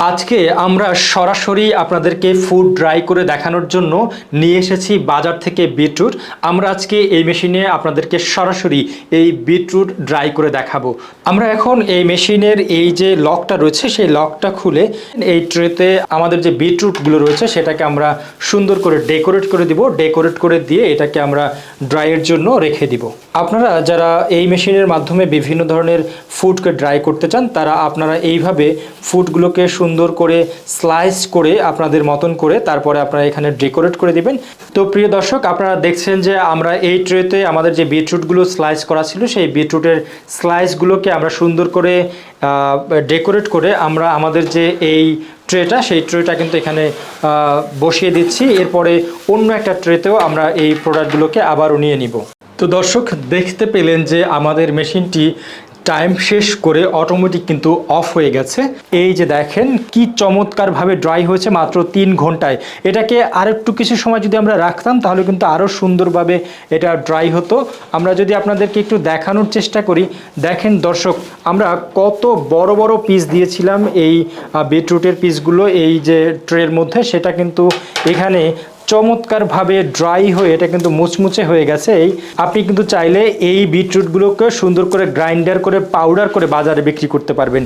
আজকে আমরা সরাসরি আপনাদেরকে ফুড ড্রাই করে দেখানোর জন্য নিয়ে এসেছি বাজার থেকে বিটরুট। আমরা আজকে এই মেশিনে আপনাদেরকে সরাসরি এই বিটরুট ড্রাই করে দেখাবো। আমরা এখন এই মেশিনের এই যে লকটা রয়েছে সেই লকটা খুলে এই ট্রেতে আমাদের যে বিটরুটগুলো রয়েছে সেটাকে আমরা সুন্দর করে ডেকোরেট করে দিব। ডেকোরেট করে দিয়ে এটাকে আমরা ড্রাইয়ের জন্য রেখে দিব। আপনারা যারা এই মেশিনের মাধ্যমে বিভিন্ন ধরনের ফুডকে ড্রাই করতে চান তারা আপনারা এইভাবে ফুডগুলোকে সুন্দর করে স্লাইস করে আপনাদের মতন করে তারপরে আপনারা এখানে ডেকোরেট করে দিবেন। তো প্রিয় দর্শক, আপনারা দেখছেন যে আমরা এই ট্রেতে আমাদের যে বিটরুটগুলো স্লাইস করা ছিল সেই বিটরুটের স্লাইসগুলোকে আমরা সুন্দর করে ডেকোরেট করে আমরা আমাদের যে এই ট্রেটা সেই ট্রেটা কিন্তু এখানে বসিয়ে দিচ্ছি। এরপরে অন্য একটা ট্রেতেও আমরা এই প্রোডাক্টগুলোকে আবারও নিয়ে নিব। তো দর্শক, দেখতে পেলেন যে আমাদের মেশিনটি টাইম শেষ করে অটোমেটিক কিন্তু অফ হয়ে গেছে। এই যে দেখেন কি চমৎকারভাবে ড্রাই হয়েছে মাত্র 3 ঘন্টায়। এটাকে আর একটু কিছু সময় যদি আমরা রাখতাম তাহলে কিন্তু আরও সুন্দরভাবে এটা ড্রাই হতো। আমরা যদি আপনাদেরকে একটু দেখানোর চেষ্টা করি, দেখেন দর্শক, আমরা কত বড় বড় পিস দিয়েছিলাম এই বিটরুটের পিসগুলো এই যে ট্রের মধ্যে, সেটা কিন্তু এখানে চমৎকারভাবে ড্রাই হয়ে এটা কিন্তু মুচমুচে হয়ে গেছে। আপনি কিন্তু চাইলে এই বিটরুটগুলোকে সুন্দর করে গ্রাইন্ডার করে পাউডার করে বাজারে বিক্রি করতে পারবেন।